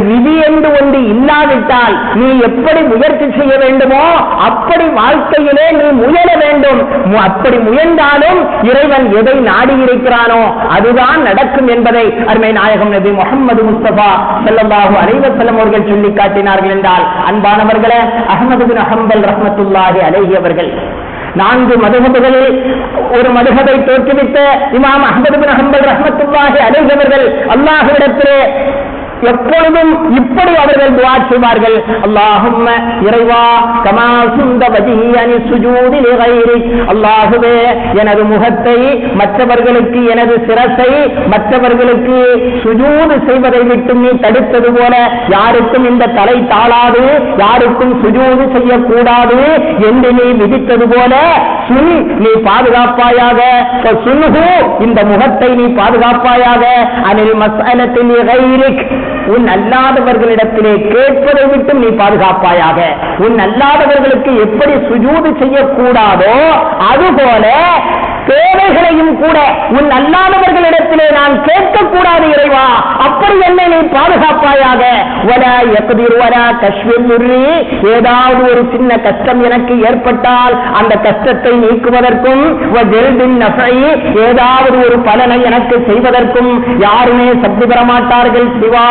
S1: விதி என்று ஒன்று இல்லாவிட்டால் நீ எப்படி முயற்சி செய்ய வேண்டுமோ அப்படி வாழ்க்கையிலே நீ முயல வேண்டும். அப்படி முயன்றாலும் இறைவன் எதை நாடியிருக்கிறானோ அதுதான் நடக்கும் என்பதை அருமை நாயகம் நபி முஹம்மது முஸ்தபா ஸல்லல்லாஹு அலைஹி வஸல்லம் அவர்கள் சொல்லி காட்டினார்கள் என்றால், அன்பானவர்களே, அஹ்மது பின் ஹம்பல் ரஹ்மத்துல்லாஹி அலைஹி அவர்கள் 4 மதுஹபுகளில் ஒரு மதுஹபை தோற்றுவித்த இமாம் அஹ்மது பின் ஹம்பல் ரஹ்மத்துல்லாஹி அலைஹி அவர்கள் அல்லாஹ்விடத்திலே எப்பொழுதும் இப்படி அவர்கள் துஆ செய்வார்கள், அல்லாஹும்ம இறைவா கமா சுந்த வஜ்ஹி அனி சுஜூதி லிகைரிக். அல்லாஹ்வே, எனது முகத்தை மற்றவர்களுக்கு, எனது சிரசை மற்றவர்களுக்கு சுஜூது செய்வதை விட்டு நீ தடுத்தது போல, யாருக்கும் இந்த தலை தாழாது, யாருக்கும் சுஜூது செய்யக்கூடாது என்று நீ விதித்தது போல நீ பாதுகாப்பாயாக. சுன்ஹு, இந்த முகத்தை நீ பாதுகாப்பாயாக. அனில் மஸ்அலத்தில் லிகைரிக், உன் அல்லாதவர்களிடத்திலே கேட்பதை விட்டு நீ பாதுகாப்பாயாக. உன் அல்லாதவர்களுக்கு எப்படி சுஜூது செய்யக்கூடாதோ அதுபோல தேவைகளையும் கூட உன் அல்லாதவர்களிடத்திலே நான் கேட்கக்கூடாது இறைவா, அப்படி என்னை நீ பாதுகாப்பாயாக. ஏதாவது ஒரு சின்ன கஷ்டம் எனக்கு ஏற்பட்டால் அந்த கஷ்டத்தை நீக்குவதற்கும், ஏதாவது ஒரு பலனை எனக்கு செய்வதற்கும் யாருமே சக்தி பெற மாட்டார்கள் சிவா,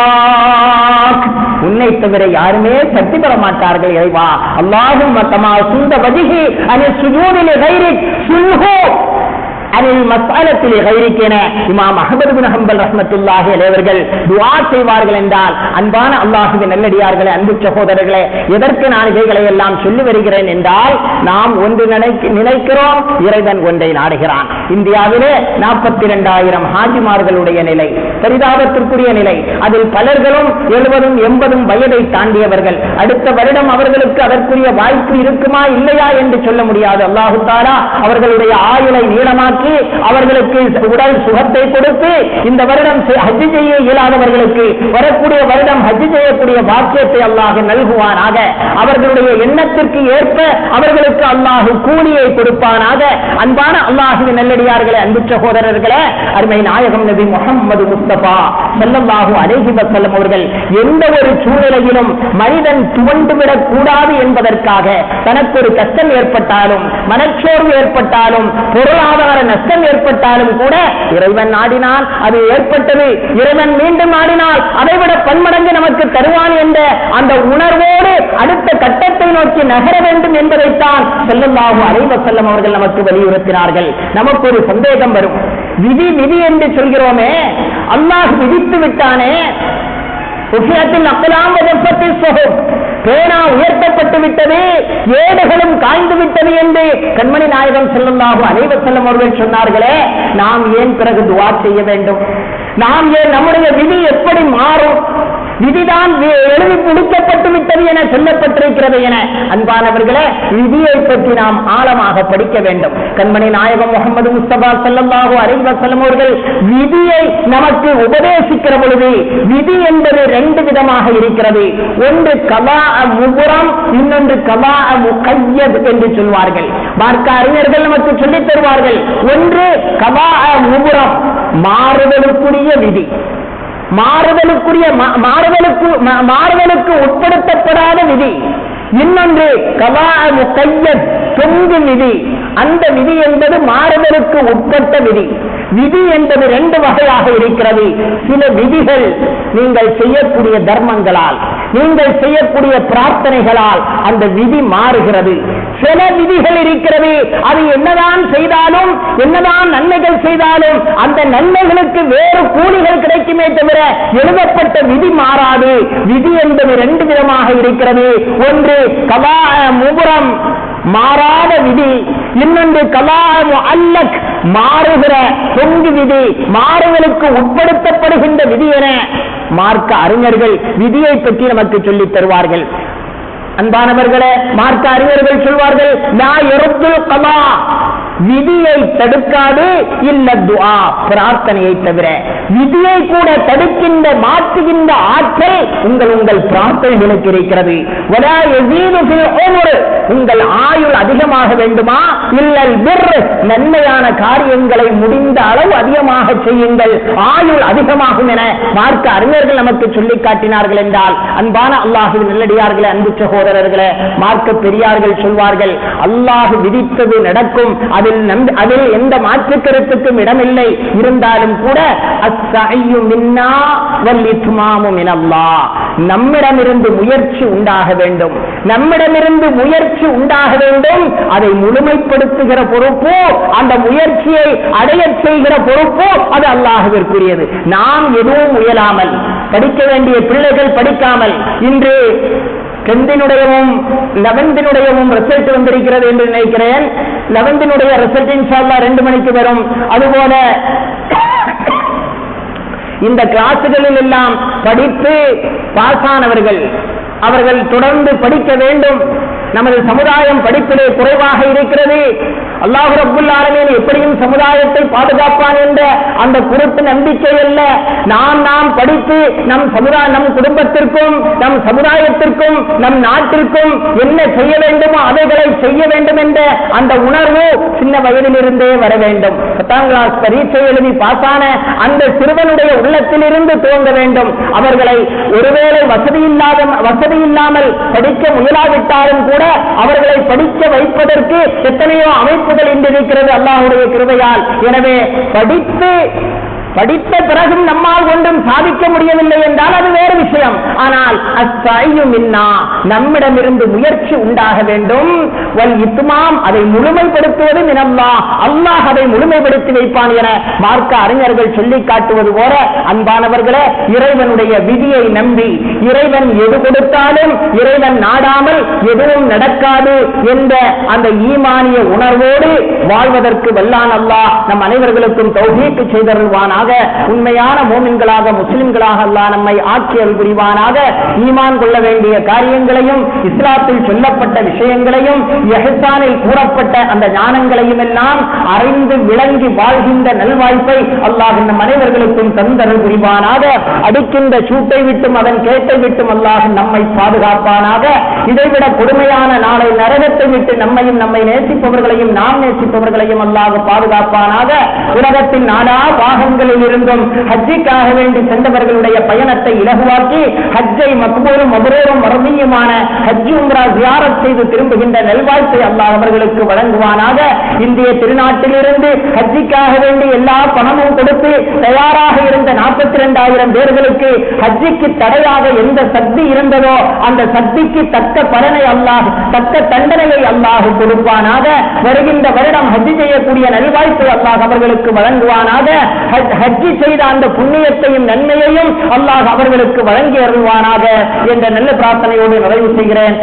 S1: உன்னை தவிர யாருமே சக்தி பெற மாட்டார்கள் இறைவா. அல்லாஹும்ம கமா சுந்த வஜ்ஹி அனி சுஜூதி லிகைரிக் சுன்ஹு அனில் மஸ்அலத்தில் கைரிக் என இமாம் அஹ்மது பின் ஹம்பல் ரஹ்மத்துல்லாஹி அலைஹி அவர்கள் துஆ செய்வார்கள் என்றால், அன்பான அல்லாஹ்வின் நல்லடியார்களே, அன்பு சகோதரர்களே, எதற்கு நான் இவைகளை எல்லாம் சொல்லி வருகிறேன் என்றால், நாம் ஒன்று நினைக்கிறோம், இறைவன் ஒன்றை நாடுகிறான். இந்தியாவிலே 42,000 ஹாஜிமார்களுடைய நிலை பரிதாபத்திற்குரிய நிலை. அதில் பலர்களும் 70-80 வயதை தாண்டியவர்கள். அடுத்த வருடம் அவர்களுக்கு அதற்குரிய வாய்ப்பு இருக்குமா இல்லையா என்று சொல்ல முடியாது. அல்லாஹ் தஆலா அவர்களுடைய ஆயுளை நீளமாக்கி நலமாக்கி அவர்களுக்கு உடல் சுகத்தை கொடுத்து இந்த வருடம் ஹஜ் செய்ய இயலாதவர்களுக்கு வரக்கூடிய வருடம் ஹஜ் செய்யக்கூடிய பாக்கியத்தை அல்லாஹ் நல்குவானாக. அவர்களுடைய எண்ணத்திற்கு ஏற்ப அவர்களுக்கு அல்லாஹ் கூலியை கொடுப்பானாக. அன்பான அல்லாஹுவின் நல்லடியார்களே, அன்பு சகோதரர்களே, அருமை நாயகம் நபி முஹம்மது முஸ்தபா ஸல்லல்லாஹு அலைஹி வஸல்லம் அவர்கள் எந்த ஒரு சூழ்நிலையிலும் மனிதன் துவண்டுவிடக் கூடாது என்பதற்காக தனக்கு ஒரு கஷ்டம் ஏற்பட்டாலும், மனச்சோர்வு ஏற்பட்டாலும், பொருளாதார நஷ்டம் ஏற்பட்டாலும் கூட இறைவன் நாடினால் அது ஏற்பட்டது, இறைவன் மீண்டும் நாடினால் அதைவிட பன்மடங்கு நமக்கு தருவான் என்ற அந்த உணர்வோடு அடுத்த கட்டத்தை நோக்கி நகர வேண்டும் என்பதைத்தான் ஸல்லல்லாஹு அலைஹி வஸல்லம் அவர்கள் நமக்கு வலியுறுத்தினார்கள். நமக்கு ஒரு சந்தேகம் வரும், விதி விதி என்று சொல்கிறோமே, அல்லாஹ் விதித்து விட்டானே, பேனா உயர்த்தப்பட்டு விட்டது, ஏடுகளும் காய்ந்து விட்டது என்று கண்மணி நாயகம் ஸல்லல்லாஹு அலைஹி வஸல்லம் அவர்கள் சொன்னார்களே, நாம் ஏன் பிறகு துஆ செய்ய வேண்டும்? நாம் ஏன் நம்முடைய விதி எப்படி மாறும்? விதிதான் எழுதி முடிக்கப்பட்டு விட்டது என சொல்லப்பட்டிருக்கிறது என அன்பானவர்களே, விதியை பற்றி நாம் ஆழமாக படிக்க வேண்டும். கண்மணி நாயகம் முஹம்மது முஸ்தபா ஸல்லல்லாஹு அலைஹி வஸல்லம் அவர்கள் விதியை நமக்கு உபதேசிக்கிற பொழுது விதி என்பது ரெண்டு விதமாக இருக்கிறது. ஒன்று கலா முபுரம், இன்னொன்று கலா முகையத் என்று சொல்வார்கள். மார்க்க அறிஞர்கள் நமக்கு சொல்லித் தருவார்கள். ஒன்று கலா முபுரம், மாறுதலுக்குரிய விதி, மாறுதலுக்கு உட்படுத்தப்படாத விதி. இன்னொன்று கலா முகையத், தொங்கும் விதி. அந்த விதி என்பது மாறுதலுக்கு உட்பட்ட விதி. விதி என்பது ரெண்டு வகையாக இருக்கிறது. சில விதிகள் நீங்கள் செய்யக்கூடிய தர்மங்களால், நீங்கள் செய்யக்கூடிய பிரார்த்தனைகளால் அந்த விதி மாறுகிறது. சில விதிகள் இருக்கிறது, அது என்னதான் செய்தாலும், என்னதான் நன்மைகள் செய்தாலும் அந்த நன்மைகளுக்கு வேறு கூலிகள் கிடைக்குமே தவிர எழுதப்பட்ட விதி மாறாது. விதி என்பது ரெண்டு விதமாக இருக்கிறது. ஒன்று கலா முபுரம், மாறாத விதி. இன்னொன்று கலா முஅல்லக், மாறுகிற தொங்கு விதி, மாறுதலுக்கு உட்படுத்தப்படுகின்ற விதி என மார்க்க அறிஞர்கள் விதியை பற்றி நமக்கு சொல்லித் தருவார்கள். அன்பானவர்களே, மார்க்க அறிஞர்கள் சொல்வார்கள், லா யருத்துல் கலா, விதியை தடுக்காது, இல்ல துஆ, பிரார்த்தனையை தவிர. விதியை கூட தடுக்கின்ற, மாற்றுகின்ற ஆற்றல் உங்கள் பிரார்த்தனைகளுக்கு இருக்கிறது. வலா யஸீது ஃபில் உம்ர், உங்கள் ஆயுள் அதிகமாக வேண்டுமா, இல்லல் பிர், நன்மையான காரியங்களை முடிந்த அளவு அதிகமாக செய்யுங்கள், ஆயுள் அதிகமாகும் என மார்க்க அறிஞர்கள் நமக்கு சொல்லி காட்டினார்கள் என்றால், அன்பான அல்லாஹ்வின் நல்லடியார்களே, அன்பு சகோதரர்களே, மார்க்க பெரியார்கள் சொல்வார்கள், அல்லாஹ் விதித்தது நடக்கும், அதில் எந்த மாற்று கருத்துக்கும் இடமில்லை. இருந்தாலும் கூட அஸ்ஸஅய்யு மின்னா வல் இத்மாமு மினல்லாஹ், நம்மிடமிருந்து முயற்சி உண்டாக வேண்டும், நம்மிடமிருந்து முயற்சி உண்டாக வேண்டும். அதை முழுமைப்படுத்துகிற பொறுப்பு, அந்த முயற்சியை அடைய செய்கிற பொறுப்பு அது அல்லாஹ்விற்குரியது. நாம் எதுவும் முயலாமல், படிக்க வேண்டிய பிள்ளைகள் படிக்காமல், இன்று 10th 11th ரிசல்ட் வந்திருக்கிறது என்று நினைக்கிறேன். 11th ரிசல்ட் இன்ஷா அல்லாஹ் 2 மணிக்கு வரும். அதுபோல இந்த கிளாசுகளில் எல்லாம் படித்து பாஸானவர்கள் அவர்கள் தொடர்ந்து படிக்க வேண்டும். நமது சமுதாயம் படிப்பிலே குறைவாக இருக்கிறது. அல்லாஹ் ரப்புல் ஆலமீன் எப்படியும் சமுதாயத்தை பாதுகாப்பான் என்ற அந்த குருட்டு நம்பிக்கை அல்ல. நாம் படித்து நம் குடும்பத்திற்கும், நம் சமுதாயத்திற்கும், நம் நாட்டிற்கும் என்ன செய்ய வேண்டுமோ அவைகளை செய்ய வேண்டும் என்ற அந்த உணர்வு சின்ன வயதிலிருந்தே வர வேண்டும். 10th கிளாஸ் பரீட்சை எழுதி பாஸான அந்த சிறுவனுடைய உள்ளத்திலிருந்து துவங்க வேண்டும். அவர்களை ஒருவேளை வசதி இல்லாமல் படிக்க முயலாவிட்டாலும் கூட அவர்களை படிக்க வைப்பதற்கு எத்தனையோ அமைப்புகள் இன்று இருக்கிறது அல்லாஹ்வுடைய கிருபையால். எனவே படித்த பிறகும் நம்மால் ஒன்றும் சாதிக்க முடியவில்லை என்றால் அது வேறு விஷயம். ஆனால் அஸ்ஸஅய்யு மின்னா, நம்மிடமிருந்து முயற்சி உண்டாக வேண்டும். வல் இத்மாம், அதை முழுமைப்படுத்துவது மினல்லாஹ், அல்லாஹ் அதை முழுமைப்படுத்தி வைப்பான் என மார்க்க அறிஞர்கள் சொல்லி காட்டுவது போல, அன்பானவர்களே, இறைவனுடைய விதியை நம்பி இறைவன் எது கொடுத்தாலும் இறைவன் நாடாமல் எதுவும் நடக்காது என்ற அந்த ஈமானிய உணர்வோடு வாழ்வதற்கு வல்லான் அல்லாஹ் நம் அனைவர்களுக்கும் தௌஃபீக் செய்தருள்வானாக. உண்மையான மோமின்களாக முஸ்லிம்களாக அல்லாஹ் நம்மை ஆக்கி அருள் புரிவானாக. ஈமான் கொள்ள வேண்டிய காரியங்களையும் இஸ்லாத்தில் சொல்லப்பட்ட விஷயங்களையும் இஹ்சானில் கூறப்பட்ட அந்த ஞானங்களையும் எல்லாம் அறிந்து விளங்கி வாழ்கின்ற நல்வாய்ப்பை அல்லாஹ் நம் அனைவர்களுக்கும் தந்தருள் புரிவானாக. அடிக்கின்ற சூட்டை விட்டும் அதன் கேட்டை விட்டும் அல்லாஹ் நம்மை பாதுகாப்பானாக. இதைவிட கொடுமையான நாளை நரகத்தை விட்டு நம்மையும் நம்மை நேசிப்பவர்களையும் நாம் நேசிப்பவர்களையும் அல்லாஹ் பாதுகாப்பானாக. உலகத்தின் நானா பாகங்களில் இருந்தும் ஹஜ்ஜிக்காக வேண்டி சென்றவர்களுடைய பயணத்தை இலகுவாக்கி ஹஜ்ஜை மக்பூலும் மப்ரூரும் மர்தியுமான ஹஜ் உம்ரா ஜியாரத் செய்து திரும்புகின்ற நல்வாய்ப்பை அல்லாஹ் அவர்களுக்கு வழங்குவானாக. இந்திய திருநாட்டிலிருந்து ஹஜ்ஜிக்காக வேண்டி எல்லா பணமும் கொடுத்து தயாராக இருந்த 42,000 பேர்களுக்கு ஹஜ்ஜிக்கு தடையாக எந்த சக்தி இருந்ததோ அந்த சக்திக்கு தக்க பலனை அல்லாஹ் தக்க தண்டனையை அல்லாஹ் கொடுப்பானாக. வருகின்ற வருடம் ஹஜ்ஜி செய்யக்கூடிய நல்வாய்ப்பை அல்லாஹ் அவர்களுக்கு வழங்குவானாக. ஹஜ்ஜி செய்த அந்த புண்ணியத்தையும் நன்மையையும் அல்லாஹ் அவர்களுக்கு வழங்கி அருள்வானாக என்ற நல்ல பிரார்த்தனையோடு நிறைவு செய்கிறேன்.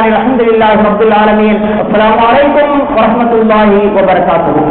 S1: அல்ஹம்துலில்லாஹி ரப்பில் ஆலமீன். அஸ்ஸலாமு அலைக்கும் வரஹ்மத்துல்லாஹி வபரகாத்துஹு.